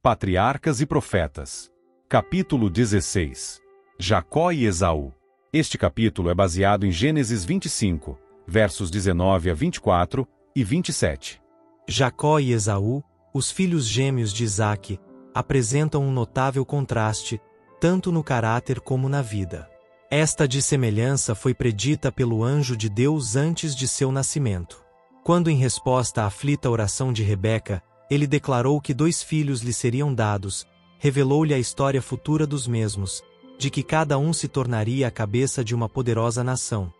Patriarcas e Profetas. Capítulo 16. Jacó e Esaú. Este capítulo é baseado em Gênesis 25, versos 19 a 24 e 27. Jacó e Esaú, os filhos gêmeos de Isaque, apresentam um notável contraste, tanto no caráter como na vida. Esta dissemelhança foi predita pelo anjo de Deus antes de seu nascimento. Quando, em resposta à aflita oração de Rebeca, ele declarou que 2 filhos lhe seriam dados, revelou-lhe a história futura dos mesmos, de que cada um se tornaria a cabeça de uma poderosa nação,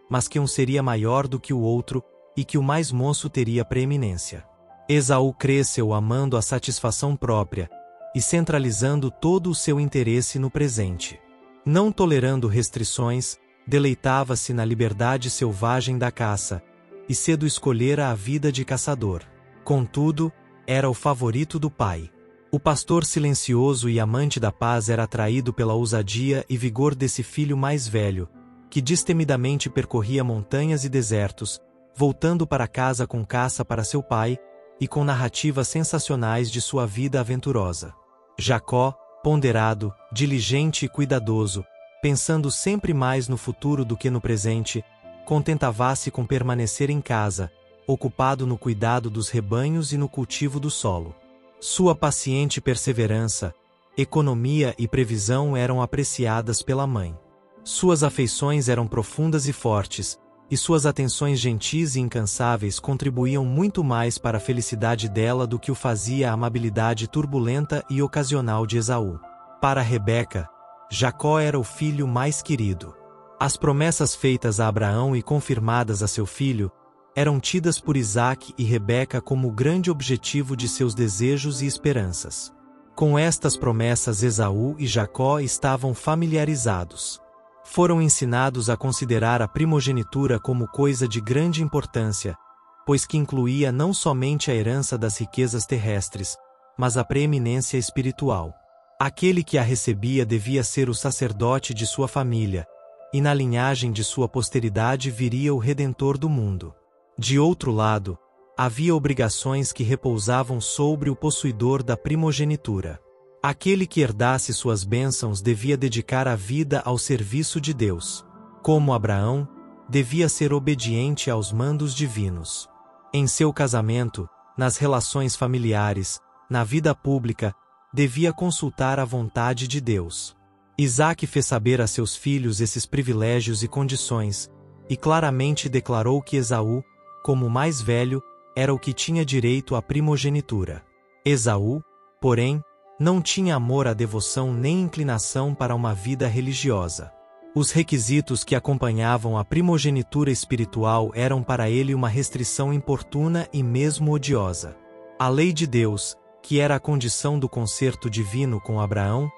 mas que um seria maior do que o outro, e que o mais moço teria preeminência. Esaú cresceu amando a satisfação própria, e centralizando todo o seu interesse no presente. Não tolerando restrições, deleitava-se na liberdade selvagem da caça, e cedo escolhera a vida de caçador. Contudo, era o favorito do pai. O pastor silencioso e amante da paz era atraído pela ousadia e vigor desse filho mais velho, que destemidamente percorria montanhas e desertos, voltando para casa com caça para seu pai, e com narrativas sensacionais de sua vida aventurosa. Jacó, ponderado, diligente e cuidadoso, pensando sempre mais no futuro do que no presente, contentava-se com permanecer em casa, ocupado no cuidado dos rebanhos e no cultivo do solo. Sua paciente perseverança, economia e previsão eram apreciadas pela mãe. Suas afeições eram profundas e fortes, e suas atenções gentis e incansáveis contribuíam muito mais para a felicidade dela do que o fazia a amabilidade turbulenta e ocasional de Esaú. Para Rebeca, Jacó era o filho mais querido. As promessas feitas a Abraão e confirmadas a seu filho eram tidas por Isaque e Rebeca como o grande objetivo de seus desejos e esperanças. Com estas promessas, Esaú e Jacó estavam familiarizados. Foram ensinados a considerar a primogenitura como coisa de grande importância, pois que incluía não somente a herança das riquezas terrestres, mas a preeminência espiritual. Aquele que a recebia devia ser o sacerdote de sua família, e na linhagem de sua posteridade viria o Redentor do mundo. De outro lado, havia obrigações que repousavam sobre o possuidor da primogenitura. Aquele que herdasse suas bênçãos devia dedicar a vida ao serviço de Deus. Como Abraão, devia ser obediente aos mandos divinos. Em seu casamento, nas relações familiares, na vida pública, devia consultar a vontade de Deus. Isaque fez saber a seus filhos esses privilégios e condições, e claramente declarou que Esaú, como o mais velho, era o que tinha direito à primogenitura. Esaú, porém, não tinha amor à devoção nem inclinação para uma vida religiosa. Os requisitos que acompanhavam a primogenitura espiritual eram para ele uma restrição importuna e mesmo odiosa. A lei de Deus, que era a condição do concerto divino com Abraão,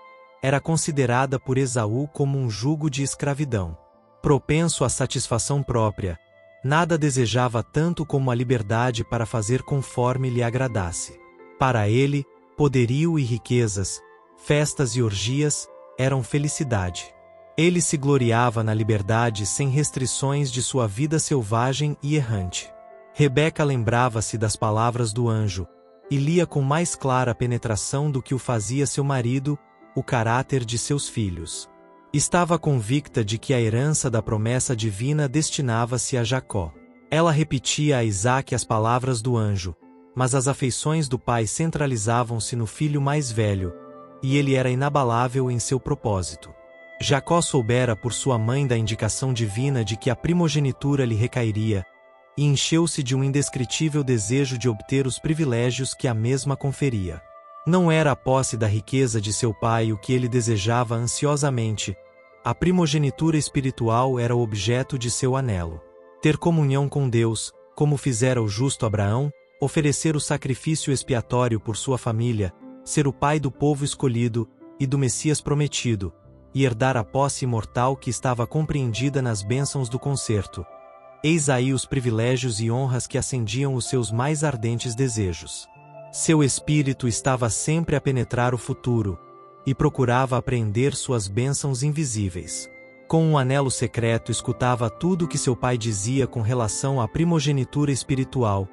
era considerada por Esaú como um jugo de escravidão. Propenso à satisfação própria, nada desejava tanto como a liberdade para fazer conforme lhe agradasse. Para ele, poderio e riquezas, festas e orgias, eram felicidade. Ele se gloriava na liberdade sem restrições de sua vida selvagem e errante. Rebeca lembrava-se das palavras do anjo, e lia com mais clara penetração do que o fazia seu marido, o caráter de seus filhos. Estava convicta de que a herança da promessa divina destinava-se a Jacó. Ela repetia a Isaque as palavras do anjo, mas as afeições do pai centralizavam-se no filho mais velho, e ele era inabalável em seu propósito. Jacó soubera por sua mãe da indicação divina de que a primogenitura lhe recairia, e encheu-se de um indescritível desejo de obter os privilégios que a mesma conferia. Não era a posse da riqueza de seu pai o que ele desejava ansiosamente, a primogenitura espiritual era o objeto de seu anelo. Ter comunhão com Deus, como fizera o justo Abraão, oferecer o sacrifício expiatório por sua família, ser o pai do povo escolhido e do Messias prometido, e herdar a posse imortal que estava compreendida nas bênçãos do concerto. Eis aí os privilégios e honras que acendiam os seus mais ardentes desejos. Seu espírito estava sempre a penetrar o futuro, e procurava apreender suas bênçãos invisíveis. Com um anelo secreto escutava tudo o que seu pai dizia com relação à primogenitura espiritual,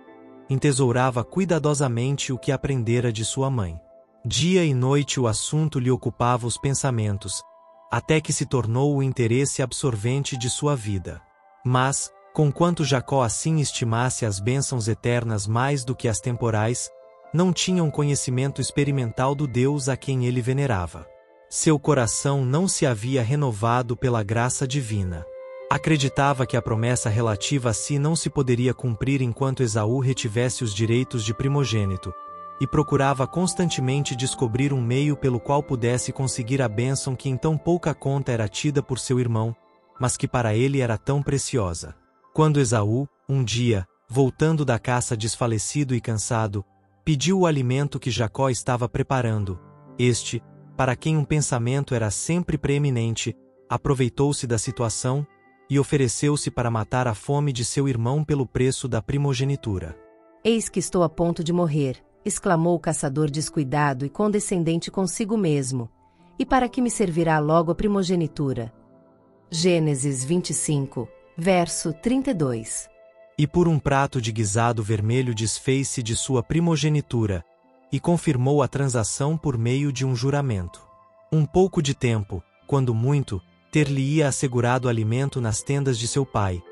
entesourava cuidadosamente o que aprendera de sua mãe. Dia e noite o assunto lhe ocupava os pensamentos, até que se tornou o interesse absorvente de sua vida. Mas, conquanto Jacó assim estimasse as bênçãos eternas mais do que as temporais, não tinha um conhecimento experimental do Deus a quem ele venerava. Seu coração não se havia renovado pela graça divina. Acreditava que a promessa relativa a si não se poderia cumprir enquanto Esaú retivesse os direitos de primogênito, e procurava constantemente descobrir um meio pelo qual pudesse conseguir a bênção que em tão pouca conta era tida por seu irmão, mas que para ele era tão preciosa. Quando Esaú, um dia, voltando da caça desfalecido e cansado, pediu o alimento que Jacó estava preparando, este, para quem um pensamento era sempre preeminente, aproveitou-se da situação e ofereceu-se para matar a fome de seu irmão pelo preço da primogenitura. Eis que estou a ponto de morrer, exclamou o caçador descuidado e condescendente consigo mesmo, e para que me servirá logo a primogenitura? Gênesis 25, verso 32. E por um prato de guisado vermelho desfez-se de sua primogenitura, e confirmou a transação por meio de um juramento. Um pouco de tempo, quando muito, ter-lhe-ia assegurado alimento nas tendas de seu pai,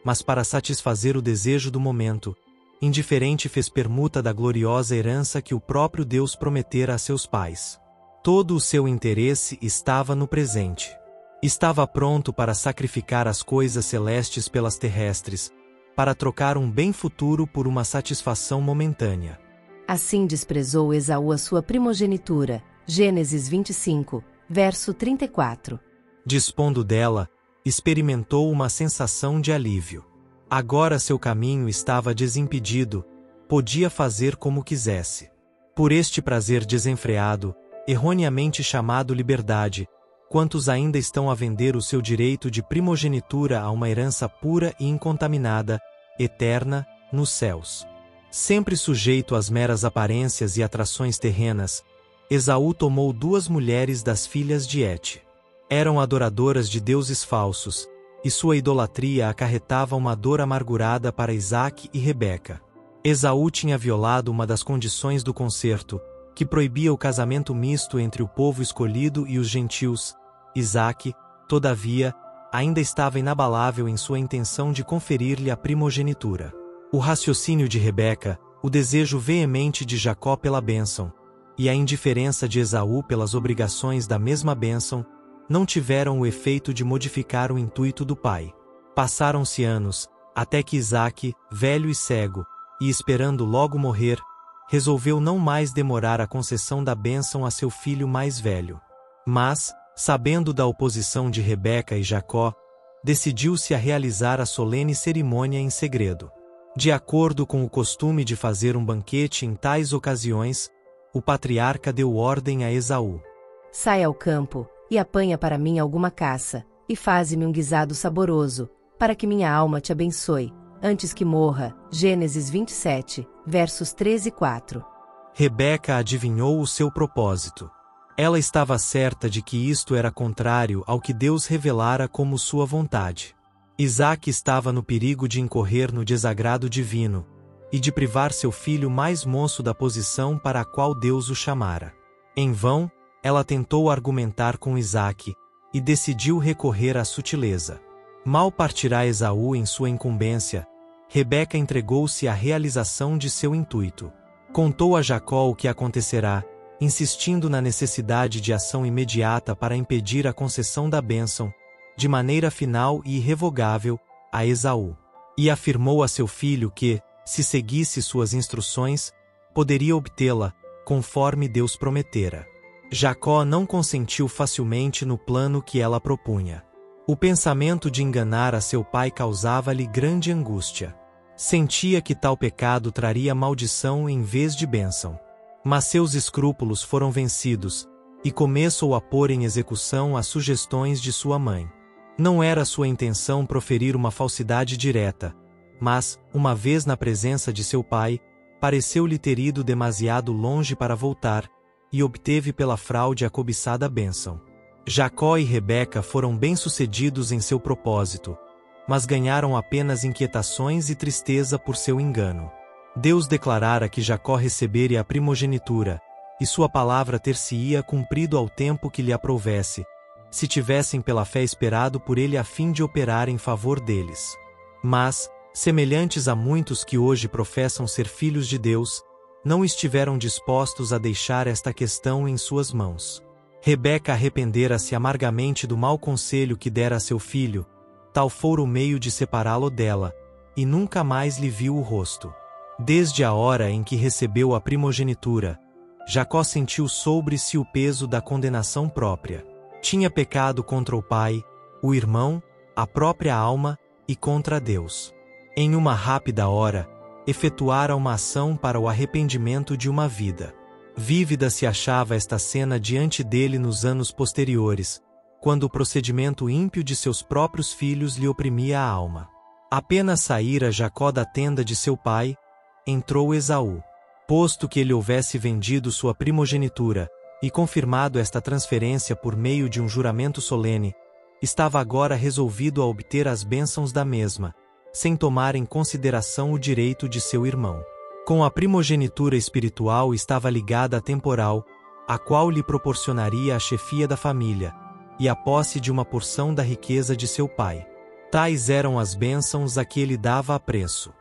mas para satisfazer o desejo do momento, indiferente fez permuta da gloriosa herança que o próprio Deus prometera a seus pais. Todo o seu interesse estava no presente. Estava pronto para sacrificar as coisas celestes pelas terrestres, para trocar um bem futuro por uma satisfação momentânea. Assim desprezou Esaú a sua primogenitura. Gênesis 25, verso 34. Dispondo dela, experimentou uma sensação de alívio. Agora seu caminho estava desimpedido, podia fazer como quisesse. Por este prazer desenfreado, erroneamente chamado liberdade, quantos ainda estão a vender o seu direito de primogenitura a uma herança pura e incontaminada, eterna, nos céus. Sempre sujeito às meras aparências e atrações terrenas, Esaú tomou 2 mulheres das filhas de Et. Eram adoradoras de deuses falsos, e sua idolatria acarretava uma dor amargurada para Isaque e Rebeca. Esaú tinha violado uma das condições do concerto, que proibia o casamento misto entre o povo escolhido e os gentios. Isaque, todavia, ainda estava inabalável em sua intenção de conferir-lhe a primogenitura. O raciocínio de Rebeca, o desejo veemente de Jacó pela bênção, e a indiferença de Esaú pelas obrigações da mesma bênção, não tiveram o efeito de modificar o intuito do pai. Passaram-se anos, até que Isaque, velho e cego, e esperando logo morrer, resolveu não mais demorar a concessão da bênção a seu filho mais velho. Mas, sabendo da oposição de Rebeca e Jacó, decidiu-se a realizar a solene cerimônia em segredo. De acordo com o costume de fazer um banquete em tais ocasiões, o patriarca deu ordem a Esaú: Sai ao campo, e apanha para mim alguma caça, e faze-me um guisado saboroso, para que minha alma te abençoe, antes que morra. Gênesis 27, versos 3 e 4. Rebeca adivinhou o seu propósito. Ela estava certa de que isto era contrário ao que Deus revelara como sua vontade. Isaque estava no perigo de incorrer no desagrado divino, e de privar seu filho mais moço da posição para a qual Deus o chamara. Em vão, ela tentou argumentar com Isaque, e decidiu recorrer à sutileza. Mal partirá Esaú em sua incumbência, Rebeca entregou-se à realização de seu intuito. Contou a Jacó o que acontecerá, insistindo na necessidade de ação imediata para impedir a concessão da bênção, de maneira final e irrevogável, a Esaú. E afirmou a seu filho que, se seguisse suas instruções, poderia obtê-la, conforme Deus prometera. Jacó não consentiu facilmente no plano que ela propunha. O pensamento de enganar a seu pai causava-lhe grande angústia. Sentia que tal pecado traria maldição em vez de bênção. Mas seus escrúpulos foram vencidos, e começou a pôr em execução as sugestões de sua mãe. Não era sua intenção proferir uma falsidade direta, mas, uma vez na presença de seu pai, pareceu-lhe ter ido demasiado longe para voltar, e obteve pela fraude a cobiçada bênção. Jacó e Rebeca foram bem-sucedidos em seu propósito, mas ganharam apenas inquietações e tristeza por seu engano. Deus declarara que Jacó receberia a primogenitura, e sua palavra ter-se-ia cumprido ao tempo que lhe aprouvesse, se tivessem pela fé esperado por ele a fim de operar em favor deles. Mas, semelhantes a muitos que hoje professam ser filhos de Deus, não estiveram dispostos a deixar esta questão em suas mãos. Rebeca arrependera-se amargamente do mau conselho que dera a seu filho, tal fora o meio de separá-lo dela, e nunca mais lhe viu o rosto. Desde a hora em que recebeu a primogenitura, Jacó sentiu sobre si o peso da condenação própria. Tinha pecado contra o pai, o irmão, a própria alma e contra Deus. Em uma rápida hora, efetuara uma ação para o arrependimento de uma vida. Vívida se achava esta cena diante dele nos anos posteriores, quando o procedimento ímpio de seus próprios filhos lhe oprimia a alma. Apenas saíra Jacó da tenda de seu pai, entrou Esaú. Posto que ele houvesse vendido sua primogenitura, e confirmado esta transferência por meio de um juramento solene, estava agora resolvido a obter as bênçãos da mesma, sem tomar em consideração o direito de seu irmão. Com a primogenitura espiritual estava ligada a temporal, a qual lhe proporcionaria a chefia da família, e a posse de uma porção da riqueza de seu pai. Tais eram as bênçãos a que ele dava apreço.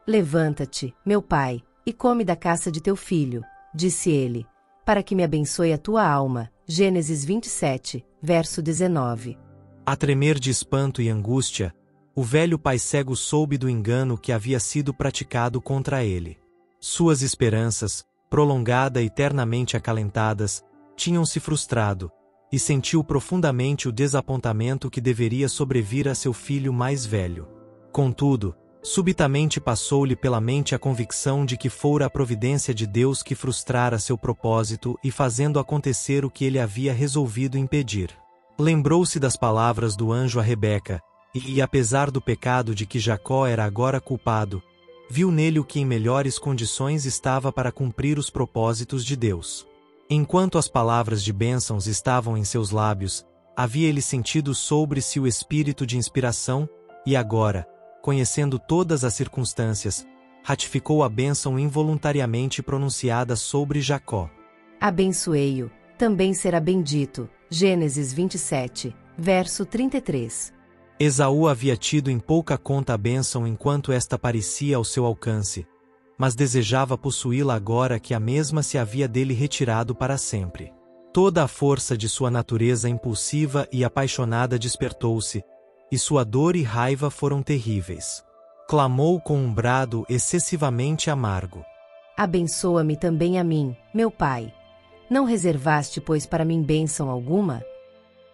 Levanta-te, meu pai, e come da caça de teu filho, disse ele, para que me abençoe a tua alma. Gênesis 27, verso 19. A tremer de espanto e angústia, o velho pai cego soube do engano que havia sido praticado contra ele. Suas esperanças, prolongada e eternamente acalentadas, tinham-se frustrado, e sentiu profundamente o desapontamento que deveria sobrevir a seu filho mais velho. Contudo, subitamente passou-lhe pela mente a convicção de que fora a providência de Deus que frustrara seu propósito e fazendo acontecer o que ele havia resolvido impedir. Lembrou-se das palavras do anjo a Rebeca, e apesar do pecado de que Jacó era agora culpado, viu nele o que em melhores condições estava para cumprir os propósitos de Deus. Enquanto as palavras de bênçãos estavam em seus lábios, havia ele sentido sobre si o espírito de inspiração, e agora, conhecendo todas as circunstâncias, ratificou a bênção involuntariamente pronunciada sobre Jacó. Abençoei-o, também será bendito. Gênesis 27, verso 33. Esaú havia tido em pouca conta a bênção enquanto esta parecia ao seu alcance, mas desejava possuí-la agora que a mesma se havia dele retirado para sempre. Toda a força de sua natureza impulsiva e apaixonada despertou-se, e sua dor e raiva foram terríveis. Clamou com um brado excessivamente amargo. Abençoa-me também a mim, meu pai. Não reservaste, pois, para mim bênção alguma?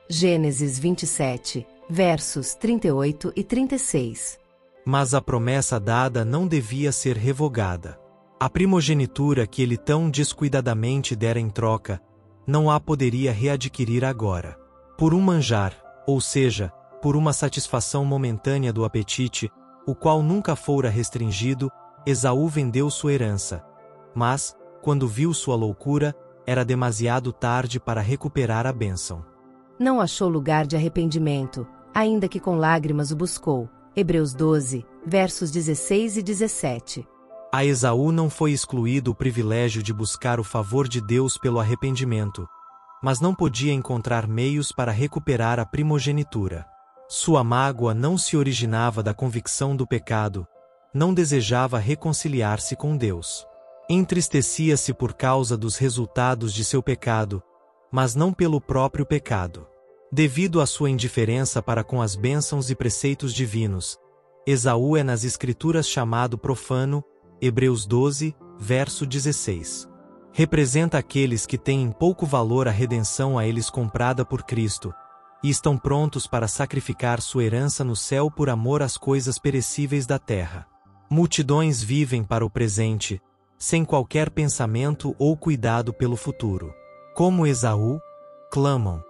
Gênesis 27, versos 38 e 36. Mas a promessa dada não devia ser revogada. A primogenitura que ele tão descuidadamente dera em troca, não a poderia readquirir agora. Por um manjar, ou seja, por uma satisfação momentânea do apetite, o qual nunca fora restringido, Esaú vendeu sua herança. Mas, quando viu sua loucura, era demasiado tarde para recuperar a bênção. Não achou lugar de arrependimento, ainda que com lágrimas o buscou. Hebreus 12, versos 16 e 17. A Esaú não foi excluído o privilégio de buscar o favor de Deus pelo arrependimento, mas não podia encontrar meios para recuperar a primogenitura. Sua mágoa não se originava da convicção do pecado, não desejava reconciliar-se com Deus. Entristecia-se por causa dos resultados de seu pecado, mas não pelo próprio pecado. Devido à sua indiferença para com as bênçãos e preceitos divinos, Esaú é nas Escrituras chamado profano, Hebreus 12, verso 16. Representa aqueles que têm em pouco valor a redenção a eles comprada por Cristo, e estão prontos para sacrificar sua herança no céu por amor às coisas perecíveis da terra. Multidões vivem para o presente, sem qualquer pensamento ou cuidado pelo futuro. Como Esaú, clamam: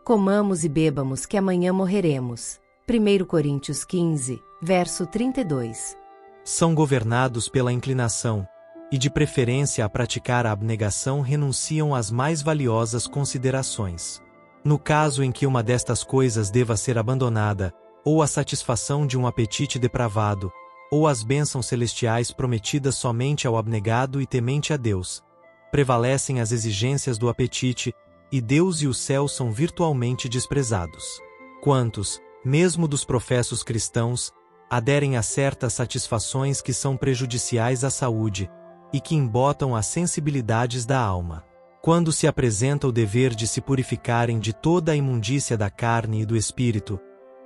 comamos e bebamos que amanhã morreremos. 1 Coríntios 15, verso 32. São governados pela inclinação, e de preferência a praticar a abnegação renunciam às mais valiosas considerações. No caso em que uma destas coisas deva ser abandonada, ou a satisfação de um apetite depravado, ou as bênçãos celestiais prometidas somente ao abnegado e temente a Deus, prevalecem as exigências do apetite, e Deus e o céu são virtualmente desprezados. Quantos, mesmo dos professos cristãos, aderem a certas satisfações que são prejudiciais à saúde e que embotam as sensibilidades da alma. Quando se apresenta o dever de se purificarem de toda a imundícia da carne e do espírito,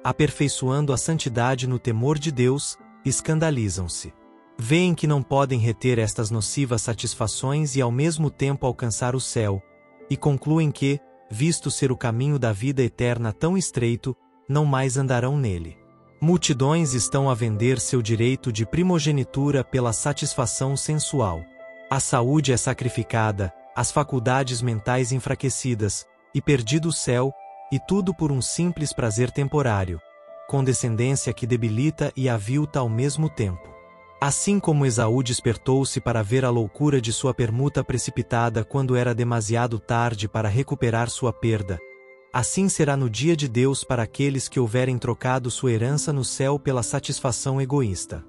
aperfeiçoando a santidade no temor de Deus, escandalizam-se. Veem que não podem reter estas nocivas satisfações e ao mesmo tempo alcançar o céu, e concluem que, visto ser o caminho da vida eterna tão estreito, não mais andarão nele. Multidões estão a vender seu direito de primogenitura pela satisfação sensual. A saúde é sacrificada, as faculdades mentais enfraquecidas, e perdido o céu, e tudo por um simples prazer temporário, condescendência que debilita e avilta ao mesmo tempo. Assim como Esaú despertou-se para ver a loucura de sua permuta precipitada quando era demasiado tarde para recuperar sua perda, assim será no dia de Deus para aqueles que houverem trocado sua herança no céu pela satisfação egoísta.